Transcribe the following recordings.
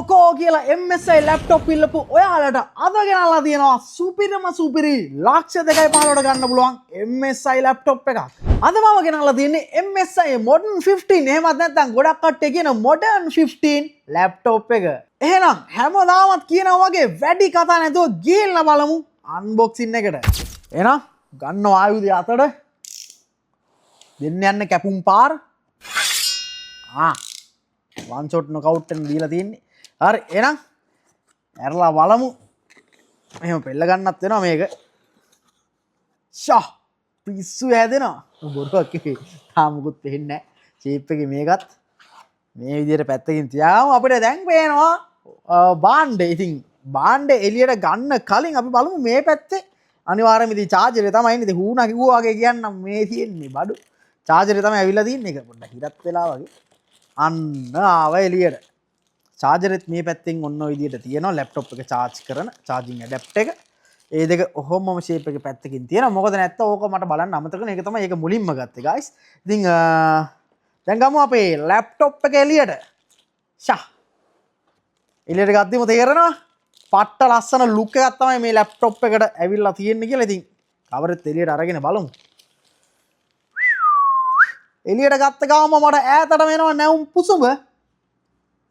කෝ කියලා MSI laptop ඉල්ලපු ඔයාලට අද ගෙනල්ලා තියෙනවා සුපිරි ලක්ෂ 2.15ට ගන්න පුළුවන් MSI ලැප්ටොප් එකක්. අද මම ගෙනල්ලා තියෙන්නේ MSI Modern 15. එහෙමත් නැත්නම් ගොඩක් කට්ටිය කියන Modern 15 ලැප්ටොප් එක. එහෙනම් හැමදාමත් කියනවා වගේ වැඩි කතා නැතුව ගිහිල්ලා බලමු අන්බොක්සින් එකට. එහෙනම් ගන්න ආයුධය අතට දෙන්න යන්න කැපුම් පාර. වන් ෂොට් නොකවුට් එක දීලා තියෙන්නේ. හරි එහෙනම් ඇරලා බලමු. එහෙම පෙල්ල ගන්නත් වෙනවා මේක. ෂා පිස්සු හැදෙනවා. බොරුවක් කිව්වේ. තාම මුකුත් වෙන්නේ නැහැ. ෂේප් එකේ මේකත් මේ විදිහට පැත්තකින් තියාගමු. අපිට දැන් පේනවා බාණ්ඩේ. ඉතින් බාණ්ඩේ එළියට ගන්න කලින් අපි බලමු මේ පැත්තේ අනිවාර්යයෙන්ම ඉතින් චාර්ජරේ තමයි ඉන්නේ. ඉතින් හුණා කිව්වා වගේ කියන්නම් මේ තියෙන්නේ බඩු. චාර්ජරේ තමයි ඇවිල්ලා තින්නේ. ඒක පොඩ්ඩක් හිරත් වෙලා වගේ. අන්න ආව එළියට. චාර්ජරෙත් මේ පැත්තෙන් ඔන්න ඔය විදිහට තියෙනවා ලැප්ටොප් එක charge කරන charging adapter එක. ඒ දෙක ඔහොමම shape එකේ පැත්තකින් තියෙනවා. මොකද නැත්තම් ඕක මට බලන්න අමතක වෙන එක තමයි ඒක මුලින්ම ගත්තේ guys. ඉතින් දැන් ගමු අපේ ලැප්ටොප් එක එළියට. ෂා. එළියට ගත්තම තේරෙනවා පට්ට ලස්සන ලුක් එකක් තමයි මේ ලැප්ටොප් එකට ඇවිල්ලා තියෙන්නේ කියලා. ඉතින් කවරෙත් එළියට අරගෙන බලමු. එළියට ගත්ත ගාම මට ඈතටම එනවා නැවුම් පුසුඹ.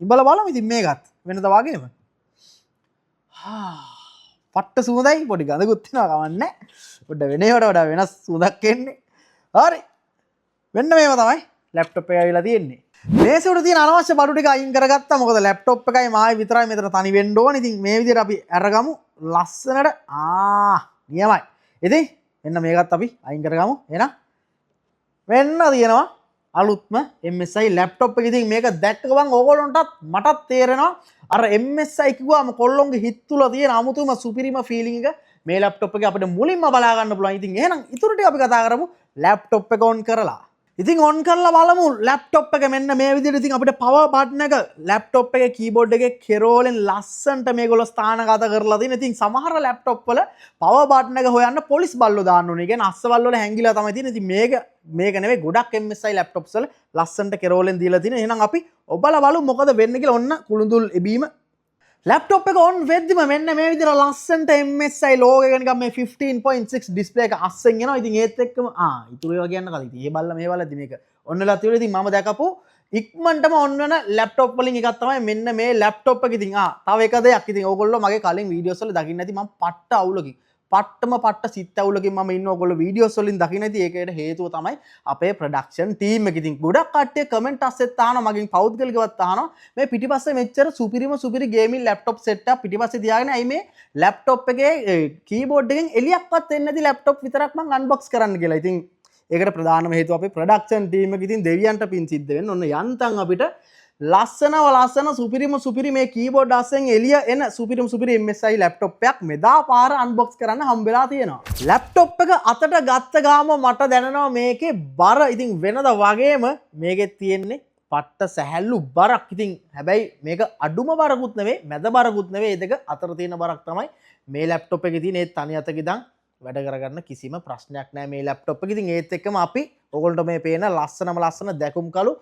ඉඹල බලමු ඉතින් මේකත් වෙනද වගේම. පට්ට සුවඳයි පොඩි ගඳකුත් එනවා කවන්නේ. පොඩ්ඩ වෙනේකට වඩා වෙනස් සුවඳක් එන්නේ. හරි. මෙන්න මේව තමයි ලැප්ටොප් එක ඇවිල්ලා තියෙන්නේ. මේසෙ උඩ තියෙන අනවශ්‍ය බඩු ටික අයින් කරගත්තා. මොකද ලැප්ටොප් එකයි මායි විතරයි මෙතන තනි වෙන්න ඕනේ. ඉතින් මේ විදිහට අපි අරගමු ලස්සනට. නියමයි. ඉතින් මෙන්න මේකත් අපි අයින් කරගමු. එහෙනම් වෙන්න තියෙනවා අලුත්ම MSI ලැප්ටොප් එක. ඉතින් මේක දැක්ක ගමන් ඕගොල්ලන්ටත් මටත් තේරෙනවා අර MSI කිව්වම කොල්ලොන්ගේ හිත තුල තියෙන අමුතුම සුපිරිම ෆීලිං එක මේ ලැප්ටොප් එකේ අපිට මුලින්ම බලා ගන්න පුළුවන්. ඉතින් එහෙනම් ඊටු ටික අපි කතා කරමු ලැප්ටොප් එක ඔන් කරලා. ඉතින් ඔන් කරලා බලමු ලැප්ටොප් එක මෙන්න මේ විදිහට. ඉතින් අපිට පවර් බටන් එක ලැප්ටොප් එකේ කීබෝඩ් එකේ කෙරෝලෙන් ලස්සනට මේගොල්ලෝ ස්ථානගත කරලා තියෙන. ඉතින් සමහර ලැප්ටොප් වල පවර් බටන් එක හොයන්න පොලිස් බල්ලෝ දාන්න ඕනේ. කියන්නේ අස්සවල් වල හැංගිලා තමයි තියෙන්නේ. ඉතින් මේක නෙවෙයි ගොඩක් MSI ලැප්ටොප්ස් වල ලස්සනට කෙරෝලෙන් දීලා තියෙන. එහෙනම් අපි ඔබලා බලමු මොකද වෙන්නේ කියලා. ඔන්න කුළුඳුල් එබීම ලැප්ටොප් එක ඔන් වෙද්දිම මෙන්න මේ විදිහට ලස්සනට MSI ලෝගෝ එක නිකන් මේ 15.6 ඩිස්ප්ලේ එක අස්සෙන් එනවා. ඉතින් ඒත් එක්කම ඉතුරු ඒවා කියන්න කලින් ඉතින් මේ බල්ලා මේ බලද්දි මේක ඔන්නලා තියෙනවා. ඉතින් මම දැකපු ඉක්මනටම ඔන් වෙන ලැප්ටොප් වලින් එකක් තමයි මෙන්න මේ ලැප්ටොප් එක. ඉතින් තව එක දෙයක්. ඉතින් ඕගොල්ලෝ මගේ කලින් වීඩියෝස් වල දකින්න ඇති මම පට්ට අවුලකින් පට්ට සිත් අවුලකින් මම ඉන්න ඕගොල්ලෝ වීඩියෝස් වලින් දකින්න ඇති. ඒකට හේතුව තමයි අපේ ප්‍රොඩක්ෂන් ටීම් එක. ඉතින් ගොඩක් කට්ටිය කමෙන්ට් අස්සෙත් අහනවා මගෙන් පෞද්ගලිකවත් අහනවා මේ පිටිපස්සේ මෙච්චර සුපිරි ගේමින් ලැප්ටොප් සෙට් එකක් පිටිපස්සේ තියාගෙන ඇයි මේ ලැප්ටොප් එකේ කීබෝඩ් එකෙන් එලියක්වත් එන්නේ නැති ලැප්ටොප් විතරක් මම අන්බොක්ස් කරන්න කියලා. ඉතින් ඒකට ප්‍රධානම හේතුව අපේ ප්‍රොඩක්ෂන් ටීම් එක. ඉතින් දෙවියන්ට පින් සිද්ධ වෙන්න ඔන්න යන්තම් අපිට ලස්සන සුපිරි මේ කීබෝඩ් අස්සෙන් එළිය එන සුපිරි MSI ලැප්ටොප් එකක් මෙදා පාර අන්බොක්ස් කරන්න හම්බෙලා තියෙනවා. ලැප්ටොප් එක අතට ගත්ත ගාම මට දැනෙනවා මේකේ බර. ඉතින් වෙනද වගේම මේකේ තියෙන්නේ පට්ට සැහැල්ලු බරක්. ඉතින් හැබැයි මේක අඩුම බරකුත් නෙවෙයි මැද බරකුත් නෙවෙයි. ඒ දෙක අතර තියෙන බරක් තමයි මේ ලැප්ටොප් එකේ තියෙන. ඒ තනි අතක ඉඳන් වැඩ කරගන්න කිසිම ප්‍රශ්නයක් නැහැ මේ ලැප්ටොප් එක. ඉතින් ඒත් එක්කම අපි ඔයගොල්ලන්ට මේ පේන ලස්සන දැකුම් කළු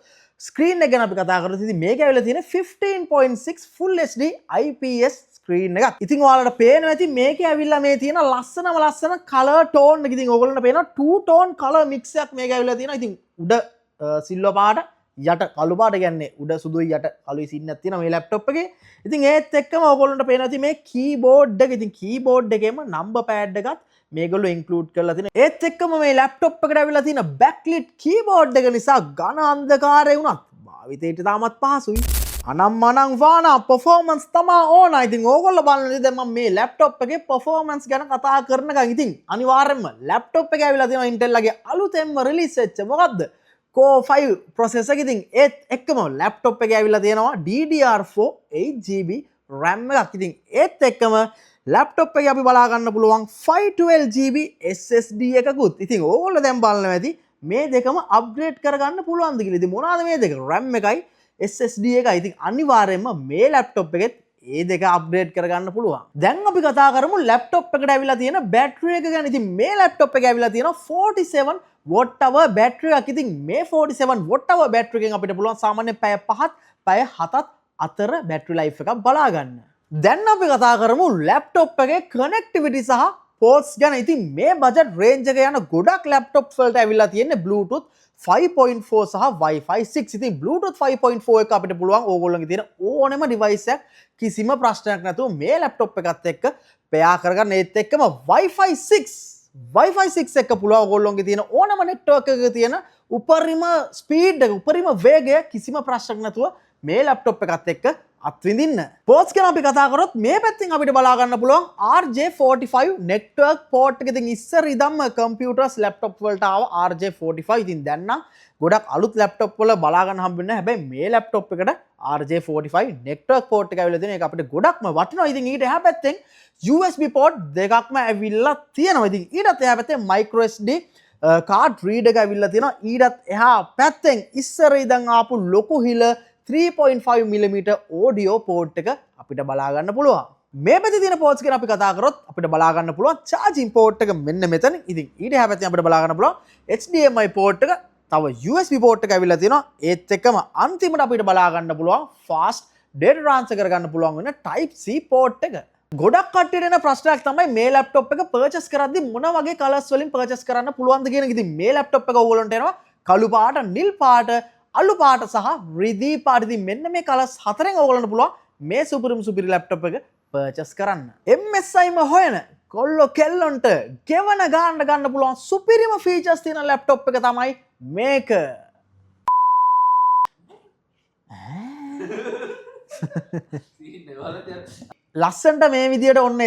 ස්ක්‍රීන් එක ගැන අපි කතා කරලා ඉතින් මේක ඇවිල්ලා තියෙන 15.6 full HD IPS ස්ක්‍රීන් එකක්. ඉතින් ඔයාලට පේනවා ඇති මේකේ ඇවිල්ලා මේ තියෙන ලස්සන කලර් ටෝන් එක. ඉතින් ඔයගොල්ලන්ට පේනවා 2 ටෝන් කලර් මික්ස් එකක් මේක ඇවිල්ලා තියෙනවා. ඉතින් උඩ සිල්වර් පාට යට කළු පාට කියන්නේ උඩ සුදුයි යට කළුයි සින්නක් තියෙනවා මේ ලැප්ටොප් එකේ. ඉතින් ඒත් එක්කම ඔයගොල්ලන්ට පේනවා ඇති මේ කීබෝඩ් එක. ඉතින් කීබෝඩ් එකේම නම්බර් පෑඩ් එකත් මේගොල්ලෝ ඉන්ක්ලූඩ් කරලා තියෙනවා. ඒත් එක්කම මේ ලැප්ටොප් එකට ඇවිල්ලා තියෙන බෑක්ලිට් කීබෝඩ් එක නිසා ඝන අන්ධකාරය වුණත් භාවිතයට තාමත් පහසුයි. අනම්මනම් වානා පර්ෆෝමන්ස් තමා ඕන. ඉතින් ඕගොල්ලෝ බලන දේ දැන් මම මේ ලැප්ටොප් එකේ පර්ෆෝමන්ස් ගැන කතා කරනකන් ඉතින් අනිවාර්යයෙන්ම ලැප්ටොප් එකේ ඇවිල්ලා තියෙනවා Intel ගේ අලුතෙන්ම රිලීස් වෙච්ච මොකද්ද Core 5 processor එක. ඉතින් ඒත් එක්කම ලැප්ටොප් එකේ ඇවිල්ලා තියෙනවා DDR4 8GB RAM එකක්. ඉතින් ඒත් එක්කම ලැප්ටොප් එකේ අපි බලා ගන්න පුළුවන් 512GB SSD එකකුත්. ඉතින් ඕගොල්ලෝ දැන් බලනවා ඇති මේ දෙකම අප්ග්‍රේඩ් කරගන්න පුළුවන්ද කියලා. ඉතින් මොනවාද මේ දෙක? RAM එකයි SSD එකයි. ඉතින් අනිවාර්යයෙන්ම මේ ලැප්ටොප් එකෙත් ඒ දෙක අප්ග්‍රේඩ් කරගන්න පුළුවන්. දැන් අපි කතා කරමු ලැප්ටොප් එකට ඇවිල්ලා තියෙන බැටරි එක ගැන. ඉතින් මේ ලැප්ටොප් එකේ ඇවිල්ලා තියෙනවා 47 watt hour බැටරි එකක්. ඉතින් මේ 47 watt hour බැටරි එකෙන් අපිට පුළුවන් සාමාන්‍ය පැය 5ත් පැය 7ත් අතර බැටරි ලයිෆ් එකක් බලා ගන්න. දැන් අපි කතා කරමු ලැප්ටොප් එකේ කනෙක්ටිවිටි සහ පෝර්ට්ස් ගැන. ඉතින් මේ බජට් රේන්ජ් එක යන ගොඩක් ලැප්ටොප් වලට ඇවිල්ලා තියෙන්නේ Bluetooth 5.4 සහ Wi-Fi 6. ඉතින් Bluetooth 5.4 එක අපිට පුළුවන් ඕගොල්ලන්ගේ තියෙන ඕනෙම ඩිවයිස් එකක් කිසිම ප්‍රශ්නයක් නැතුව මේ ලැප්ටොප් එකත් එක්ක පෙයා කරගන්න. ඒත් එක්කම Wi-Fi 6 එක පුළුවන් ඕගොල්ලන්ගේ තියෙන ඕනම නෙට්වර්ක් එකක තියෙන උපරිම ස්පීඩ් එක උපරිම වේගය කිසිම ප්‍රශ්නයක් නැතුව මේ ලැප්ටොප් එකත් එක්ක අත්විඳින්න. පෝර්ට්ස් ගැන අපි කතා කරොත් මේ පැත්තෙන් අපිට බලා ගන්න පුළුවන් RJ45 network port එක. ඉතින් ඉස්සර ඉදම්ම කම්පියුටර්ස් ලැප්ටොප් වලට ආව RJ45. ඉතින් දැන් නම් ගොඩක් අලුත් ලැප්ටොප් වල බලා ගන්න හම්බෙන්නේ නැහැ. හැබැයි මේ ලැප්ටොප් එකට RJ45 network port එක ඇවිල්ලා තියෙන එක අපිට ගොඩක්ම වටිනවා. ඉතින් ඊට එහා පැත්තෙන් USB port දෙකක්ම ඇවිල්ලා තියෙනවා. ඉතින් ඊටත් එහා පැත්තෙන් micro SD card reader එක ඇවිල්ලා තියෙනවා. ඊටත් එහා පැත්තෙන් ඉස්සර ඉඳන් ආපු ලොකු හිල 3.5mm audio port එක අපිට බලා ගන්න පුළුවන්. මේ පැත්තේ තියෙන ports ගැන අපි කතා කරොත් අපිට බලා ගන්න පුළුවන් charging port එක මෙන්න මෙතන. ඉතින් ඊට එහා පැත්තෙන් අපිට බලා ගන්න පුළුවන් HDMI port එක, තව USB port එක ඇවිල්ලා තියෙනවා. ඒත් එක්කම අන්තිමට අපිට බලා ගන්න පුළුවන් fast data transfer කරගන්න පුළුවන් වෙන type C port එක. ගොඩක් කට්ටියට එන ප්‍රශ්නයක් තමයි මේ ලැප්ටොප් එක පර්චේස් කරද්දි මොන වගේ කලර්ස් වලින් පර්චේස් කරන්න පුළුවන්ද කියන එක. ඉතින් මේ ලැප්ටොප් එක ඕගොල්ලන්ට එනවා කළු පාට, නිල් පාට, අලු පාට සහ රිදී පාට. ඉතින් මෙන්න මේ කලර්ස් හතරෙන් ඕගොල්ලන්ට පුළුවන් මේ සුපිරි ලැප්ටොප් එක පර්චේස් කරන්න. MSIම හොයන කොල්ලෝ කෙල්ලොන්ට ගෙවන ගන්න පුළුවන් සුපිරිම ෆීචර්ස් තියෙන ලැප්ටොප් එක තමයි මේක. ලස්සන්ට මේ විදියට ඔන්න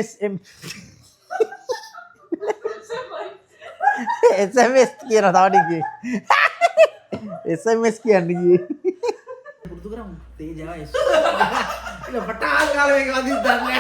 SMS කියන තවටිගේ SMS කියන්නේ පුරුදු කරමු තේජාව පටාල් කාලේ වදින්න දන්නේ